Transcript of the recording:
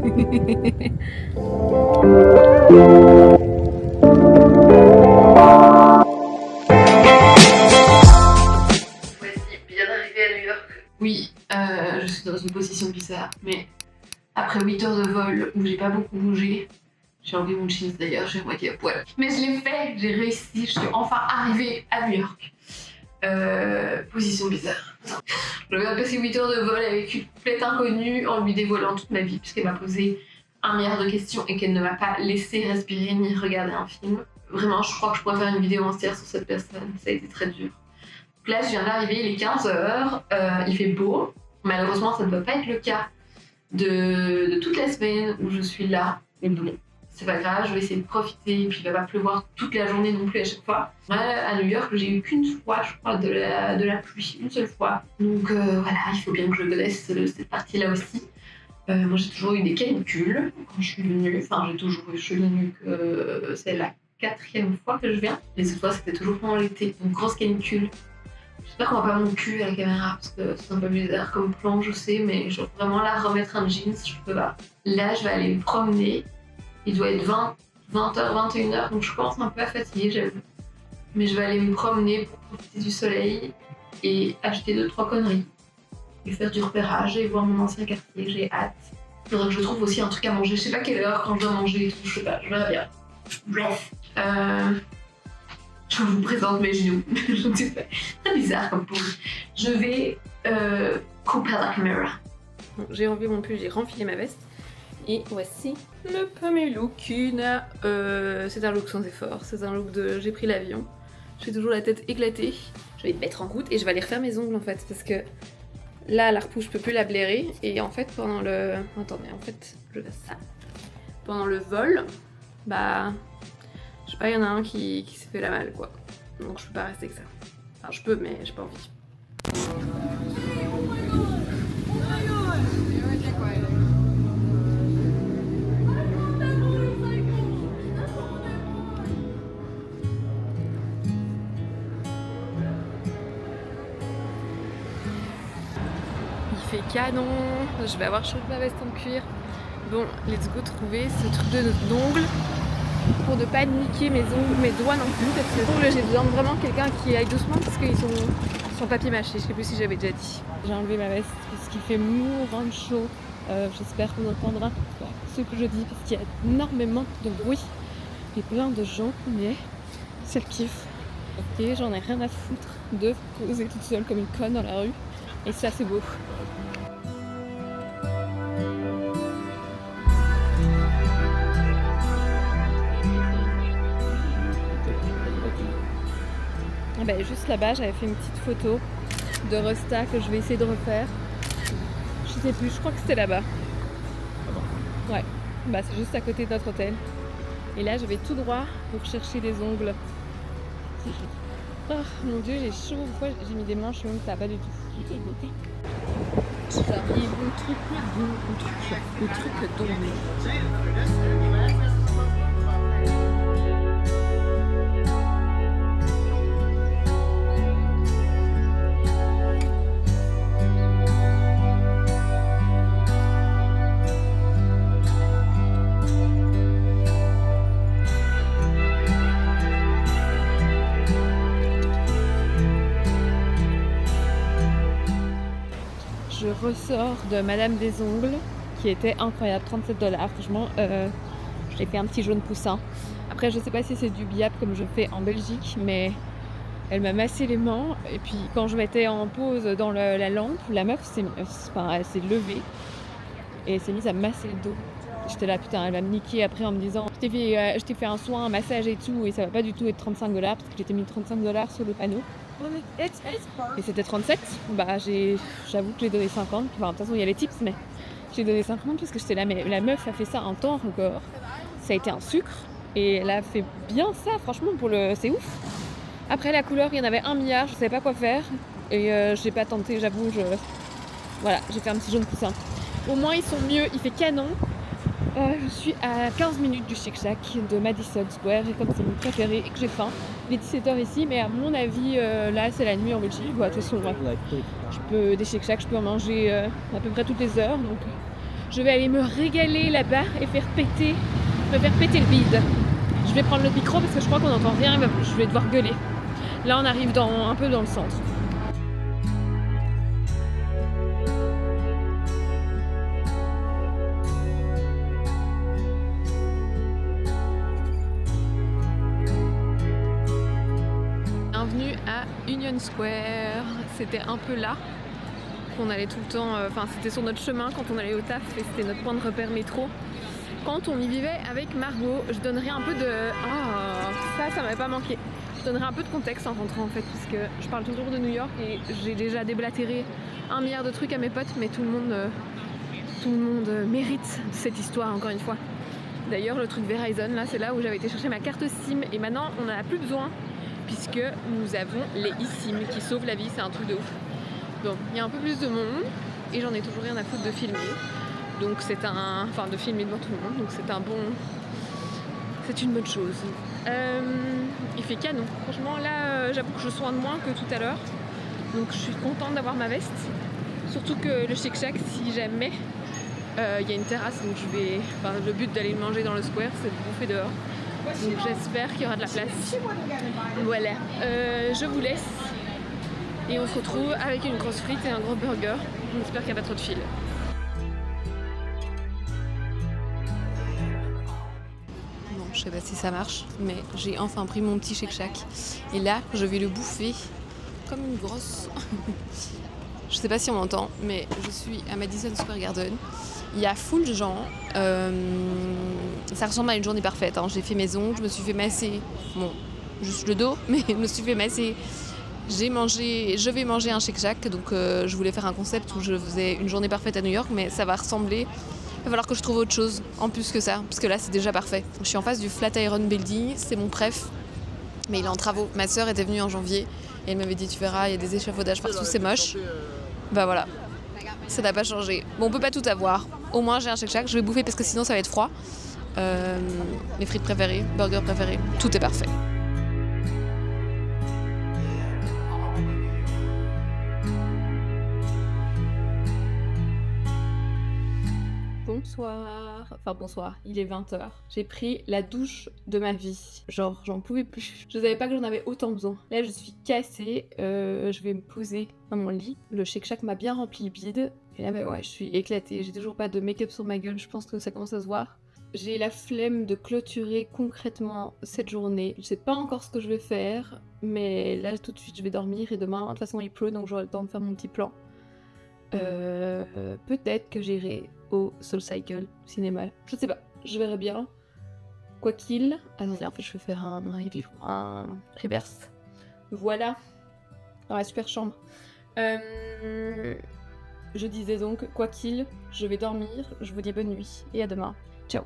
Voici bien arrivé à New York. Oui, je suis dans une position bizarre, mais après 8 heures de vol où j'ai pas beaucoup bougé, j'ai enlevé mon jeans d'ailleurs, j'ai moitié à poil. Mais je l'ai fait, j'ai réussi, je suis enfin arrivée à New York. Position bizarre. Je viens de passer 8 heures de vol avec une complète inconnue en lui dévoilant toute ma vie, puisqu'elle m'a posé 1 milliard de questions et qu'elle ne m'a pas laissé respirer ni regarder un film. Vraiment, je crois que je pourrais faire une vidéo entière sur cette personne, ça a été très dur. Donc là, je viens d'arriver, il est 15h, il fait beau. Malheureusement, ça ne doit pas être le cas de toute la semaine où je suis là. Mais bon, c'est pas grave, je vais essayer de profiter, et puis il va pas pleuvoir toute la journée non plus à chaque fois. À New York, j'ai eu qu'une fois, je crois, de la pluie, une seule fois. Donc voilà, il faut bien que je laisse cette partie-là aussi. Moi j'ai toujours eu des canicules quand je suis venue, je suis venue que c'est la 4e fois que je viens. Et cette fois c'était toujours pendant l'été, une grosse canicule. J'espère qu'on voit pas mon cul à la caméra parce que c'est un peu bizarre comme plan, je sais, mais je veux vraiment là remettre un jeans, je peux pas. Là je vais aller me promener, il doit être 20h, 21h, donc je commence un peu à fatiguer, j'avoue. Mais je vais aller me promener pour profiter du soleil et acheter 2-3 conneries. Et faire du repérage et voir mon ancien quartier, j'ai hâte. Il faudrait que je trouve aussi un truc à manger, je sais pas quelle heure quand je dois manger et tout, je sais pas, je verrai bien. Bref, je vous présente mes genoux, je ne sais pas, très bizarre comme pose. Je vais couper la caméra. J'ai enlevé mon pull, j'ai renfilé ma veste et voici le premier look. C'est un look sans effort, c'est un look de j'ai pris l'avion. J'ai toujours la tête éclatée. Je vais me mettre en route et je vais aller refaire mes ongles en fait parce que là, la repousse, je peux plus la blairer. Et en fait, pendant le... Attendez, en fait, je fais ça. Pendant le vol, bah... Je sais pas, il y en a un qui s'est fait la malle, quoi. Donc je peux pas rester que ça. Enfin, je peux, mais j'ai pas envie. Il fait canon, je vais avoir chaud de ma veste en cuir. Bon, let's go trouver ce truc d'ongles pour ne pas niquer mes ongles, mes doigts non plus, parce que j'ai besoin de vraiment quelqu'un qui aille doucement parce qu'ils sont sans papier mâché, je sais plus si j'avais déjà dit. J'ai enlevé ma veste parce qu'il fait mourant chaud. J'espère qu'on entendra ce que je dis parce qu'il y a énormément de bruit et plein de gens, mais c'est le kiff. Ok, j'en ai rien à foutre de poser toute seule comme une conne dans la rue. Et ça c'est beau. Bah, juste là-bas, j'avais fait une petite photo de Resta que je vais essayer de refaire. Je sais plus, je crois que c'était là-bas. Ouais, bah c'est juste à côté de notre hôtel. Et là, je vais tout droit pour chercher des ongles. Oh mon dieu, j'ai chaud. Pourquoi j'ai mis des manches longues? Ça pas du tout. J'arrive le truc tombé. Je ressors de Madame des Ongles qui était incroyable, 37$. Franchement, je l'ai fait un petit jaune poussin. Après, je sais pas si c'est du biap comme je fais en Belgique, mais elle m'a massé les mains. Et puis, quand je m'étais en pause dans la lampe, la meuf elle s'est levée et elle s'est mise à me masser le dos. J'étais là, putain, elle va me niquer après en me disant je t'ai fait un soin, un massage et tout, et ça va pas du tout être 35$ parce que j'étais mis 35$ sur le panneau. Et c'était 37, bah j'avoue que j'ai donné 50, enfin de toute façon il y a les tips, mais j'ai donné 50 parce que j'étais là, mais la meuf a fait ça un temps record. Ça a été un sucre et elle a fait bien ça, franchement c'est ouf. Après la couleur, il y en avait 1 milliard, je savais pas quoi faire et j'ai pas tenté, j'avoue, voilà, j'ai fait un petit jaune poussin. Au moins ils sont mieux, il fait canon. Je suis à 15 minutes du Shake Shack de Madison Square et comme c'est mon préféré et que j'ai faim, il est 17h ici, mais à mon avis là c'est la nuit en Belgique. Bah, de toute façon, des Shake Shack je peux en manger à peu près toutes les heures, donc Je vais aller me régaler là-bas et me faire péter le bide. Je vais prendre le micro parce que je crois qu'on n'entend rien, je vais devoir gueuler. Là on arrive un peu dans le centre. Bienvenue à Union Square. C'était un peu là qu'on allait tout le temps, c'était sur notre chemin quand on allait au taf et c'était notre point de repère métro. Quand on y vivait avec Margot, je donnerais un peu de... ça m'avait pas manqué. Je donnerais un peu de contexte en rentrant en fait, puisque je parle toujours de New York et j'ai déjà déblatéré 1 milliard de trucs à mes potes, mais tout le monde mérite cette histoire encore une fois. D'ailleurs le truc Verizon, là c'est là où j'avais été chercher ma carte SIM et maintenant on en a plus besoin puisque nous avons les eSIM qui sauvent la vie, c'est un truc de ouf. Donc il y a un peu plus de monde et j'en ai toujours rien à foutre de filmer. Donc de filmer devant tout le monde, donc c'est une bonne chose. Il fait canon. Franchement là j'avoue que je soigne moins que tout à l'heure. Donc je suis contente d'avoir ma veste. Surtout que le Shake Shack, si jamais il y a une terrasse, donc le but d'aller manger dans le square, c'est de bouffer dehors. Donc j'espère qu'il y aura de la place. Voilà. Je vous laisse. Et on se retrouve avec une grosse frite et un gros burger. J'espère qu'il n'y a pas trop de fil. Bon, je sais pas si ça marche, mais j'ai enfin pris mon petit Shake Shack. Et là, je vais le bouffer comme une grosse. Je sais pas si on m'entend, mais je suis à Madison Square Garden. Il y a full de gens. Ça ressemble à une journée parfaite. J'ai fait mes ongles, je me suis fait masser. Bon, juste le dos, mais je me suis fait masser. Je vais manger un Shake Shack, donc je voulais faire un concept où je faisais une journée parfaite à New York, mais ça va ressembler. Il va falloir que je trouve autre chose en plus que ça, parce que là c'est déjà parfait. Je suis en face du Flatiron Building, c'est mon préf, mais il est en travaux. Ma sœur était venue en janvier et elle m'avait dit tu verras, il y a des échafaudages partout, c'est moche. Bah voilà, ça n'a pas changé. Bon, on peut pas tout avoir. Au moins j'ai un Shake Shack, je vais bouffer parce que sinon ça va être froid. Mes frites préférées, burgers préférés, tout est parfait. Bonsoir, il est 20h. J'ai pris la douche de ma vie. Genre, j'en pouvais plus. Je savais pas que j'en avais autant besoin. Là, je suis cassée. Je vais me poser dans mon lit. Le Shake Shack m'a bien rempli le bide. Et là, ouais, je suis éclatée. J'ai toujours pas de make-up sur ma gueule. Je pense que ça commence à se voir. J'ai la flemme de clôturer concrètement cette journée. Je sais pas encore ce que je vais faire. Mais là, tout de suite, je vais dormir. Et demain, de toute façon, il pleut. Donc, j'aurai le temps de faire mon petit plan. Peut-être que j'irai au SoulCycle cinéma. Je sais pas, je verrai bien. Quoi qu'il. Attendez, en fait, je vais faire un reverse. Voilà, dans la super chambre. Je disais donc, quoi qu'il, je vais dormir. Je vous dis bonne nuit et à demain. Ciao.